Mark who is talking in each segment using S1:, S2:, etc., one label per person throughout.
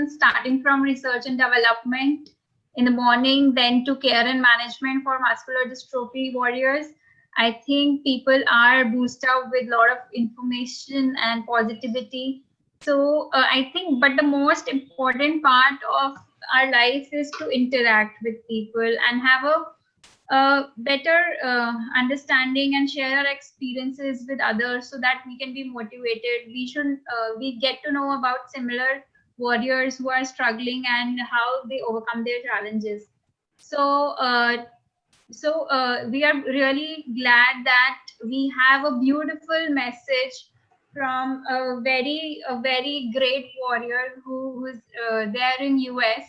S1: starting from research and development in the morning, then to care and management for muscular dystrophy warriors. I think people are boosted up with a lot of information and positivity. So I think, but the most important part of our life is to interact with people and have a better understanding and share our experiences with others so that we can be motivated. We get to know about similar warriors who are struggling and how they overcome their challenges. So we are really glad that we have a beautiful message from a very great warrior who's there in US.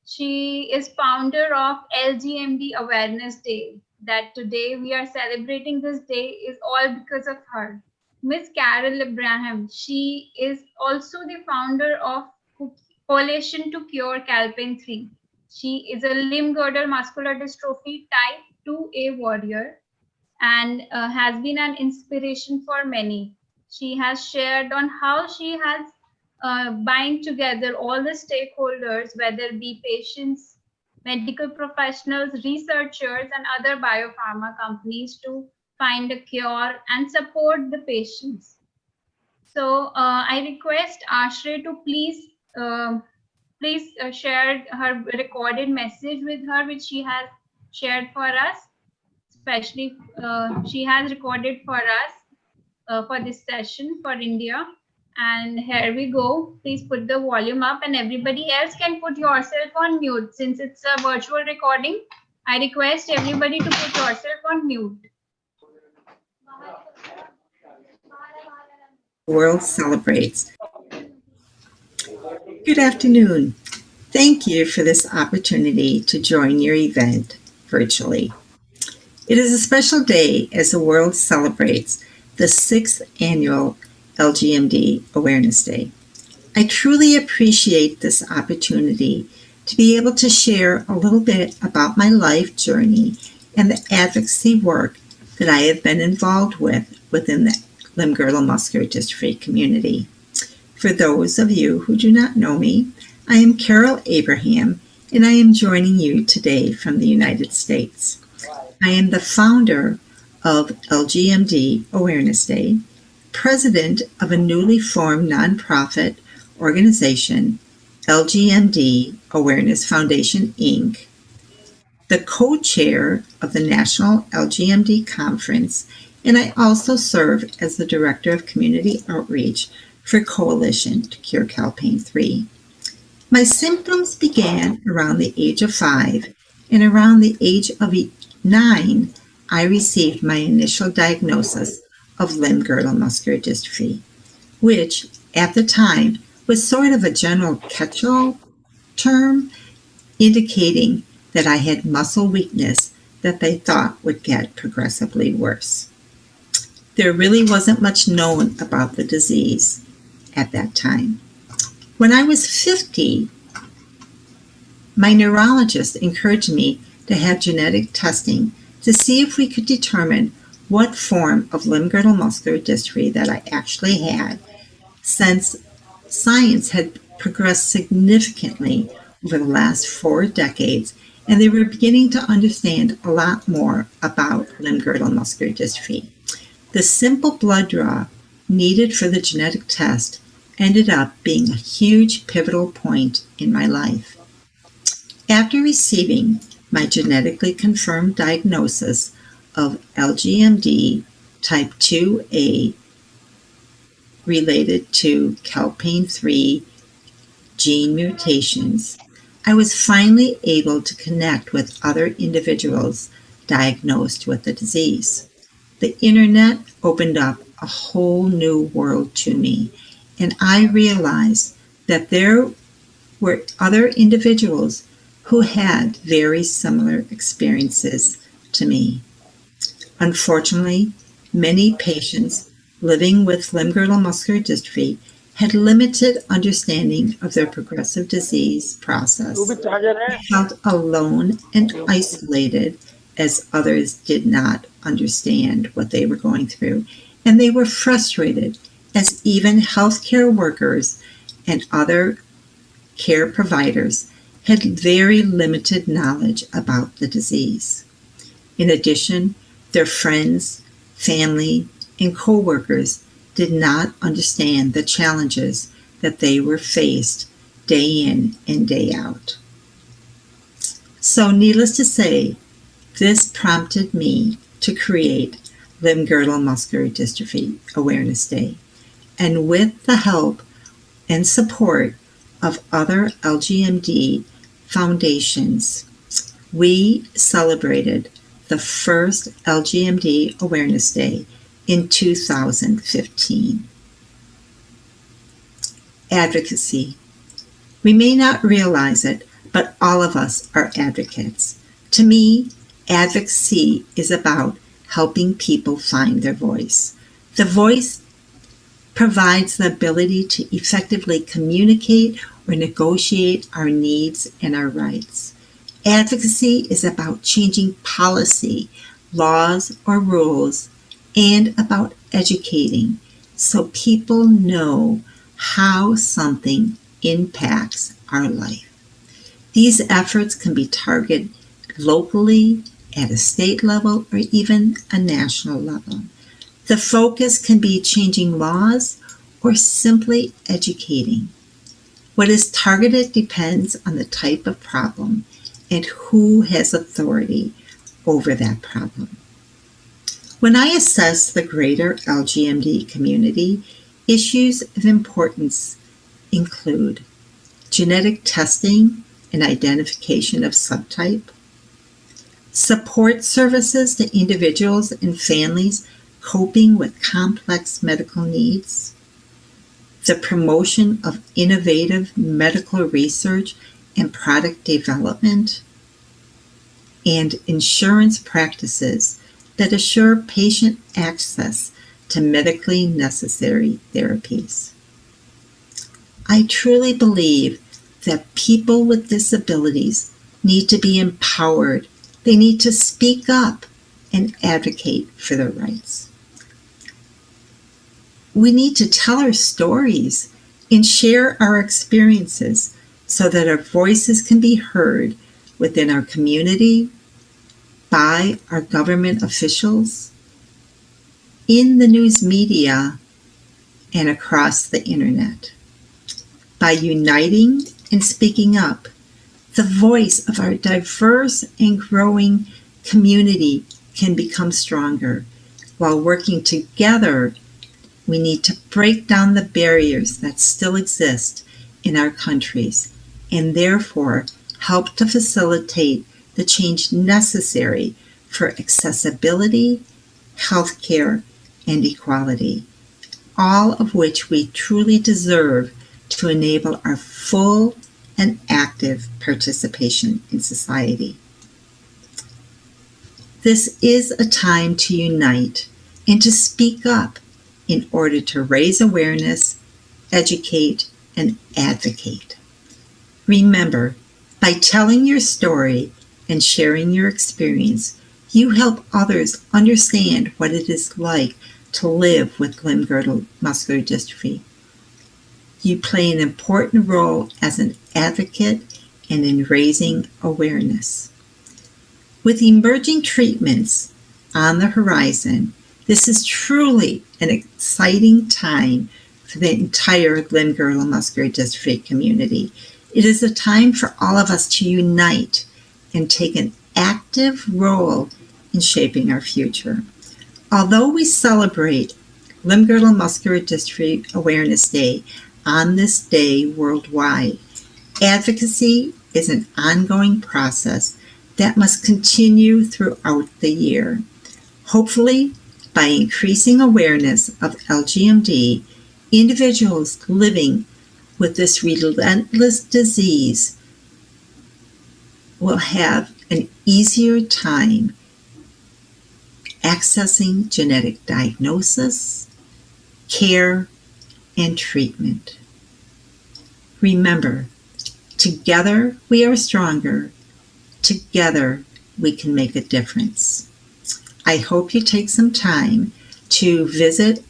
S1: She is founder of LGMD Awareness Day. That today we are celebrating this day is all because of her. Miss Carol Abraham. She is also the founder of Coalition to Cure Calpain 3. She is a limb girdle muscular dystrophy type 2A warrior and has been an inspiration for many. She has shared on how she has bind together all the stakeholders, whether it be patients, medical professionals, researchers, and other biopharma companies to find a cure and support the patients. So I request Ashray to please share her recorded message with her, which she has shared for us. Especially, she has recorded for us for this session for India. And here we go. Please put the volume up, and everybody else can put yourself on mute. Since it's a virtual recording, I request everybody to put yourself on mute.
S2: World celebrates. Good afternoon. Thank you for this opportunity to join your event virtually. It is a special day as the world celebrates the 6th annual LGMD Awareness Day. I truly appreciate this opportunity to be able to share a little bit about my life journey and the advocacy work that I have been involved with within the limb-girdle muscular dystrophy community. For those of you who do not know me, I am Carol Abraham, and I am joining you today from the United States. I am the founder of LGMD Awareness Day, president of a newly formed nonprofit organization, LGMD Awareness Foundation, Inc., the co-chair of the National LGMD Conference, and I also serve as the Director of Community Outreach for Coalition to Cure Calpain 3. My symptoms began around the age of 5, and around the age of 9, I received my initial diagnosis of limb-girdle muscular dystrophy, which at the time was sort of a general catch-all term indicating that I had muscle weakness that they thought would get progressively worse. There really wasn't much known about the disease at that time. When I was 50, my neurologist encouraged me to have genetic testing to see if we could determine what form of limb-girdle muscular dystrophy that I actually had, since science had progressed significantly over the last 4 decades, and they were beginning to understand a lot more about limb-girdle muscular dystrophy. The simple blood draw needed for the genetic test ended up being a huge pivotal point in my life. After receiving my genetically confirmed diagnosis of LGMD type 2A related to calpain 3 gene mutations, I was finally able to connect with other individuals diagnosed with the disease. The internet opened up a whole new world to me, and I realized that there were other individuals who had very similar experiences to me. Unfortunately, many patients living with limb-girdle muscular dystrophy had limited understanding of their progressive disease process. They felt alone and isolated as others did not understand what they were going through, and they were frustrated as even healthcare workers and other care providers had very limited knowledge about the disease. In addition, their friends, family, and coworkers did not understand the challenges that they were faced day in and day out. So, needless to say, this prompted me to create Limb-Girdle Muscular Dystrophy Awareness Day, and with the help and support of other LGMD foundations, we celebrated the first LGMD Awareness Day in 2015. Advocacy. We may not realize it, but all of us are advocates. To me, advocacy is about helping people find their voice. The voice provides the ability to effectively communicate or negotiate our needs and our rights. Advocacy is about changing policy, laws, or rules, and about educating so people know how something impacts our life. These efforts can be targeted locally, at a state level, or even a national level. The focus can be changing laws or simply educating. What is targeted depends on the type of problem and who has authority over that problem. When I assess the greater LGMD community, issues of importance include genetic testing and identification of subtype, support services to individuals and families coping with complex medical needs, the promotion of innovative medical research and product development, and insurance practices that assure patient access to medically necessary therapies. I truly believe that people with disabilities need to be empowered. They need to speak up and advocate for their rights. We need to tell our stories and share our experiences so that our voices can be heard within our community, by our government officials, in the news media, and across the internet. By uniting and speaking up, the voice of our diverse and growing community can become stronger. While working together, we need to break down the barriers that still exist in our countries and therefore help to facilitate the change necessary for accessibility, healthcare, and equality, all of which we truly deserve to enable our full and active participation in society. This is a time to unite and to speak up in order to raise awareness, educate, and advocate. Remember, by telling your story and sharing your experience, you help others understand what it is like to live with limb-girdle muscular dystrophy. You play an important role as an advocate and in raising awareness. With emerging treatments on the horizon, this is truly an exciting time for the entire limb-girdle muscular dystrophy community. It is a time for all of us to unite and take an active role in shaping our future. Although we celebrate Limb-Girdle Muscular Dystrophy Awareness Day on this day worldwide, advocacy is an ongoing process that must continue throughout the year. Hopefully, by increasing awareness of LGMD, individuals living with this relentless disease will have an easier time accessing genetic diagnosis, care, and treatment. Remember, together we are stronger. Together we can make a difference. I hope you take some time to visit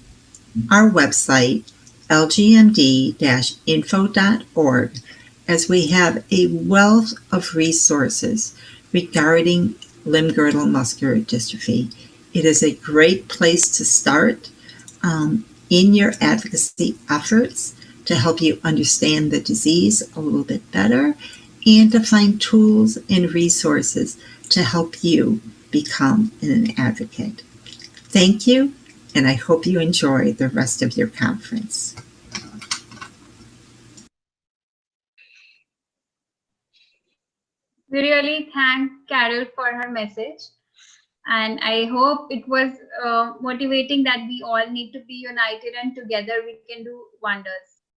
S2: our website, lgmd-info.org, as we have a wealth of resources regarding limb girdle muscular dystrophy. It is a great place to start in your advocacy efforts to help you understand the disease a little bit better and to find tools and resources to help you become an advocate. Thank you, and I hope you enjoy the rest of your conference.
S1: We really thank Carol for her message. And I hope it was motivating that we all need to be united and together we can do wonders.